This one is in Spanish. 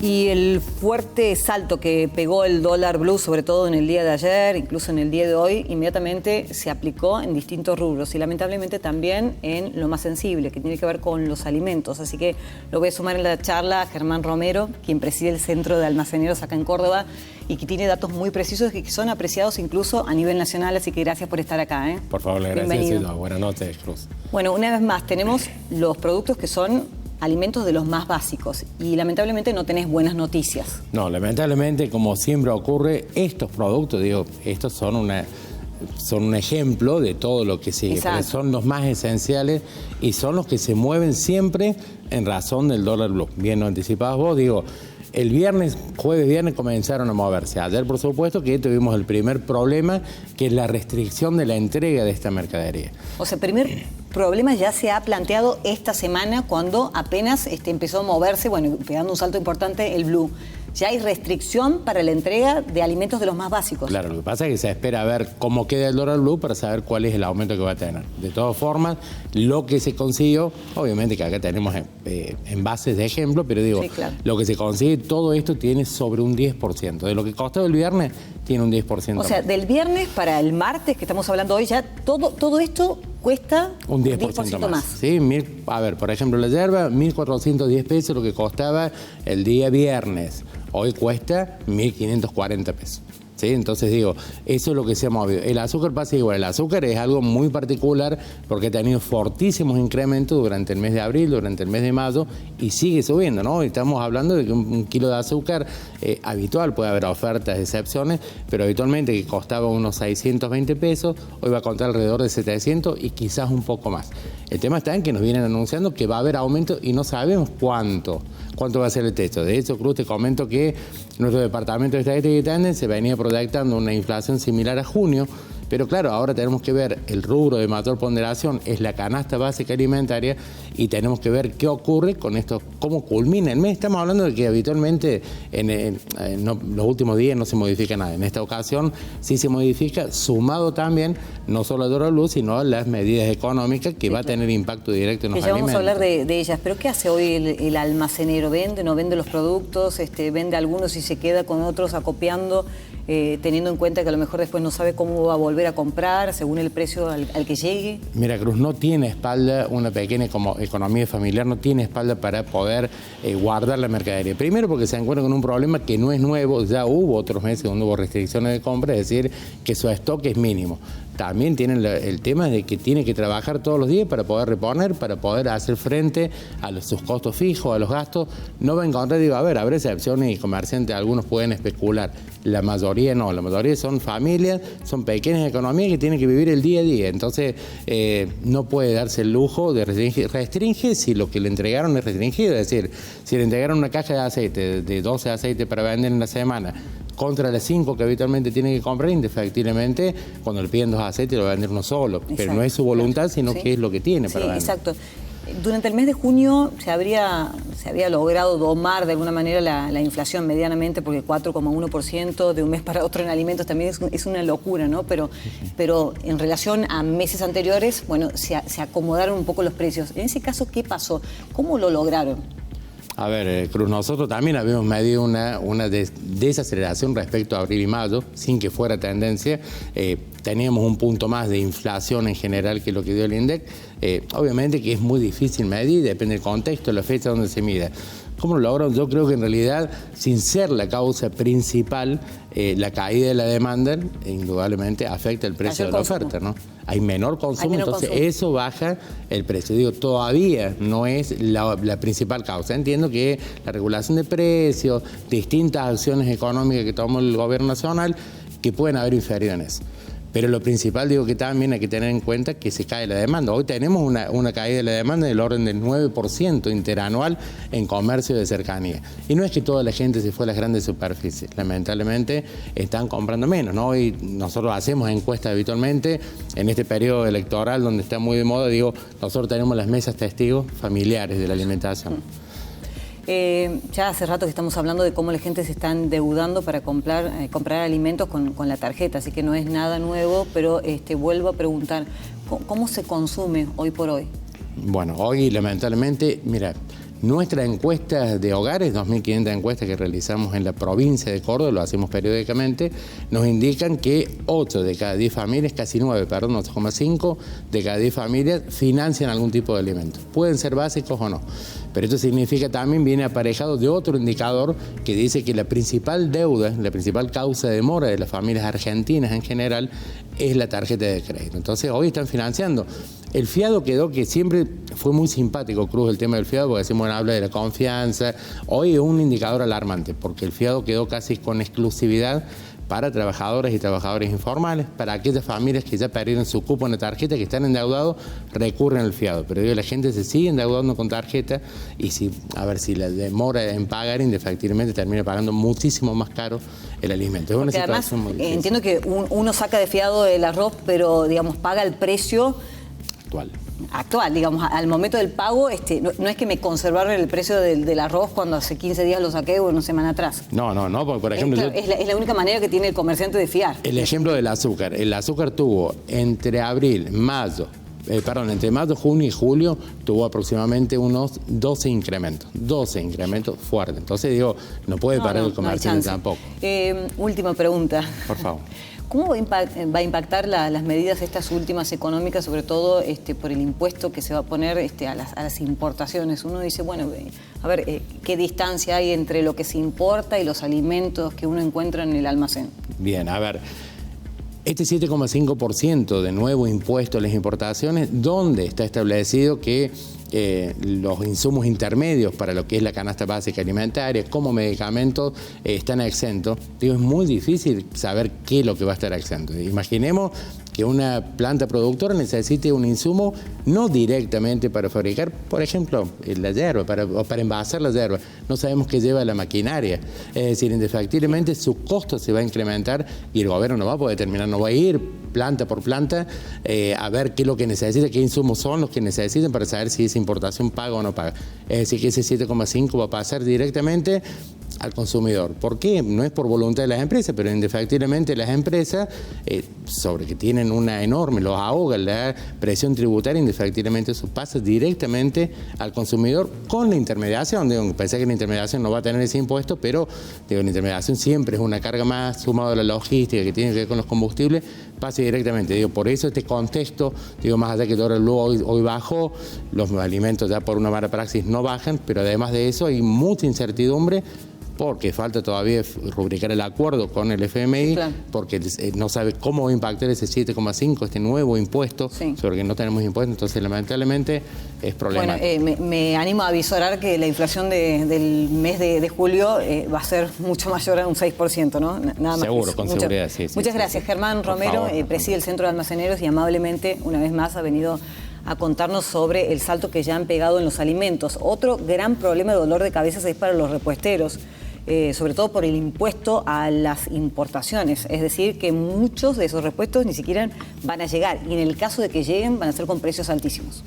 Y el fuerte salto que pegó el dólar blue, sobre todo en el día de ayer, incluso en el día de hoy, inmediatamente se aplicó en distintos rubros y lamentablemente también en lo más sensible, que tiene que ver con los alimentos. Así que lo voy a sumar en la charla a Germán Romero, quien preside el Centro de Almaceneros acá en Córdoba y que tiene datos muy precisos y que son apreciados incluso a nivel nacional. Así que gracias por estar acá. Por favor, le agradezco. Buenas noches, Cruz. Bueno, una vez más, tenemos los productos que son alimentos de los más básicos y lamentablemente no tenés buenas noticias. No, lamentablemente, como siempre ocurre, estos productos, estos son un ejemplo de todo lo que sigue, porque son los más esenciales y son los que se mueven siempre en razón del dólar blue. Bien lo anticipabas vos, el jueves, viernes comenzaron a moverse. Ayer, por supuesto, que tuvimos el primer problema, que es la restricción de la entrega de esta mercadería. O sea, el primer problema ya se ha planteado esta semana cuando apenas empezó a moverse, pegando un salto importante el blue. Ya hay restricción para la entrega de alimentos de los más básicos. Claro, lo que pasa es que se espera a ver cómo queda el dólar blue para saber cuál es el aumento que va a tener. De todas formas, lo que se consiguió, obviamente que acá tenemos envases de ejemplo, pero lo que se consigue, todo esto tiene sobre un 10%. De lo que costó el viernes, tiene un 10%. O sea, del viernes para el martes, que estamos hablando hoy, ya todo esto cuesta un 10% más. Sí, por ejemplo, la yerba, 1.410 pesos, lo que costaba el día viernes. Hoy cuesta 1.540 pesos. ¿Sí? Entonces eso es lo que se ha movido. El azúcar pasa igual. El azúcar es algo muy particular porque ha tenido fortísimos incrementos durante el mes de abril, durante el mes de mayo y sigue subiendo, ¿no? Estamos hablando de que un kilo de azúcar habitual, puede haber ofertas, excepciones, pero habitualmente que costaba unos 620 pesos, hoy va a costar alrededor de 700 y quizás un poco más. El tema está en que nos vienen anunciando que va a haber aumento y no sabemos cuánto va a ser el techo. De hecho, Cruz, te comento que nuestro Departamento de Estadística y Tendencia venía proyectando una inflación similar a junio, pero claro, ahora tenemos que ver el rubro de mayor ponderación, es la canasta básica alimentaria, y tenemos que ver qué ocurre con esto, cómo culmina el mes. Estamos hablando de que habitualmente en los últimos días no se modifica nada. En esta ocasión sí se modifica, sumado también no solo al dólar blue, sino a las medidas económicas que va a tener impacto directo en los alimentos. Vamos a hablar de ellas, pero ¿qué hace hoy el almacenero? ¿Vende, no vende los productos? ¿Vende algunos y se queda con otros acopiando? Teniendo en cuenta que a lo mejor después no sabe cómo va a volver a comprar según el precio al que llegue. Mira, Cruz, no tiene espalda, una pequeña como economía familiar no tiene espalda para poder guardar la mercadería. Primero porque se encuentra con un problema que no es nuevo, ya hubo otros meses donde hubo restricciones de compra, es decir, que su stock es mínimo. También tienen el tema de que tiene que trabajar todos los días para poder reponer, para poder hacer frente a sus costos fijos, a los gastos. No va a encontrar, habrá excepciones y comerciantes, algunos pueden especular. La mayoría no, la mayoría son familias, son pequeñas economías que tienen que vivir el día a día. Entonces, no puede darse el lujo de restringir si lo que le entregaron es restringido. Es decir, si le entregaron una caja de aceite, de 12 aceites para vender en la semana, contra las 5 que habitualmente tiene que comprar, indefectiblemente, cuando le piden 2 aceites lo va a vender uno solo. Exacto. Pero no es su voluntad, sino que es lo que tiene para vender. Exacto. Durante el mes de junio se había logrado domar de alguna manera la inflación medianamente, porque 4,1% de un mes para otro en alimentos también es una locura, ¿no? Pero en relación a meses anteriores, se acomodaron un poco los precios. En ese caso, ¿qué pasó? ¿Cómo lo lograron? A ver, Cruz, nosotros también habíamos medido una desaceleración respecto a abril y mayo, sin que fuera tendencia. Teníamos un punto más de inflación en general que lo que dio el INDEC. Obviamente que es muy difícil medir, depende del contexto, la fecha donde se mida. ¿Cómo lo lograron? Yo creo que en realidad, sin ser la causa principal, la caída de la demanda indudablemente afecta el precio de la oferta, ¿no? Hay menor consumo, entonces eso baja el precio. Todavía no es la principal causa. Entiendo que la regulación de precios, distintas acciones económicas que tomó el gobierno nacional, que pueden haber inferido en eso. Pero lo principal, que también hay que tener en cuenta que se cae la demanda. Hoy tenemos una caída de la demanda del orden del 9% interanual en comercio de cercanía. Y no es que toda la gente se fue a las grandes superficies. Lamentablemente están comprando menos, ¿no? Hoy nosotros hacemos encuestas habitualmente en este periodo electoral donde está muy de moda. Nosotros tenemos las mesas testigos familiares de la alimentación. Ya hace rato que estamos hablando de cómo la gente se está endeudando para comprar alimentos con la tarjeta, así que no es nada nuevo, pero vuelvo a preguntar, ¿cómo se consume hoy por hoy? Bueno, hoy lamentablemente, mira, Nuestra encuesta de hogares, 2.500 encuestas que realizamos en la provincia de Córdoba, lo hacemos periódicamente, nos indican que 8 de cada 10 familias, casi 9, perdón, 8,5 de cada 10 familias financian algún tipo de alimento. Pueden ser básicos o no. Pero esto significa también, viene aparejado de otro indicador que dice que la principal deuda, la principal causa de demora de las familias argentinas en general es la tarjeta de crédito. Entonces hoy están financiando. El fiado quedó, que siempre fue muy simpático, Cruz, el tema del fiado, porque decimos, bueno, habla de la confianza. Hoy es un indicador alarmante, porque el fiado quedó casi con exclusividad para trabajadores y trabajadores informales, para aquellas familias que ya perdieron su cupo en la tarjeta, que están endeudados, recurren al fiado. Pero digo, la gente se sigue endeudando con tarjeta y si la demora en pagar, indefectiblemente termina pagando muchísimo más caro el alimento. Es una situación muy difícil. Entiendo que uno saca de fiado el arroz, pero digamos paga el precio actual, digamos, al momento del pago, no es que me conservaron el precio del arroz cuando hace 15 días lo saqué o una semana atrás. No, porque por ejemplo... Es la única manera que tiene el comerciante de fiar. El ejemplo del azúcar. El azúcar tuvo entre mayo, junio y julio, tuvo aproximadamente unos 12 incrementos fuertes. Entonces digo, no puede parar el comerciante tampoco. Última pregunta. Por favor. ¿Cómo va a impactar las medidas estas últimas económicas, sobre todo por el impuesto que se va a poner a las importaciones? Uno dice, bueno, a ver, ¿qué distancia hay entre lo que se importa y los alimentos que uno encuentra en el almacén? Bien, a ver, este 7,5% de nuevo impuesto a las importaciones, ¿dónde está establecido que los insumos intermedios para lo que es la canasta básica alimentaria, como medicamentos, están exentos? Digo, es muy difícil saber qué es lo que va a estar exento. Imaginemos que una planta productora necesite un insumo no directamente para fabricar, por ejemplo, la yerba, o para envasar la yerba. No sabemos qué lleva la maquinaria. Es decir, indefectiblemente su costo se va a incrementar y el gobierno no va a poder determinar, no va a ir planta por planta a ver qué es lo que necesita, qué insumos son los que necesitan para saber si esa importación paga o no paga. Es decir, que ese 7,5 va a pasar directamente al consumidor. ¿Por qué? No es por voluntad de las empresas, pero indefectiblemente las empresas, sobre que tienen una enorme, los ahoga la presión tributaria, indefectiblemente eso pasa directamente al consumidor con la intermediación. Digo, pensé que la intermediación no va a tener ese impuesto, pero digo, la intermediación siempre es una carga más, sumado a la logística que tiene que ver con los combustibles, pasa directamente. Digo, por eso este contexto, digo, más allá que el dólar hoy bajó, los alimentos ya por una mala praxis no bajan, pero además de eso hay mucha incertidumbre, porque falta todavía rubricar el acuerdo con el FMI, claro, porque no sabe cómo va a impactar ese 7,5, este nuevo impuesto, sobre que no tenemos impuestos, entonces lamentablemente es problemático. Bueno, me animo a avisorar que la inflación del mes de julio va a ser mucho mayor a un 6%, ¿no? Nada más. Seguro, con seguridad, sí. Muchas gracias, Germán Romero, preside el Centro de Almaceneros y amablemente, una vez más, ha venido a contarnos sobre el salto que ya han pegado en los alimentos. Otro gran problema de dolor de cabeza es para los repuesteros. Sobre todo por el impuesto a las importaciones. Es decir, que muchos de esos repuestos ni siquiera van a llegar. Y en el caso de que lleguen, van a ser con precios altísimos.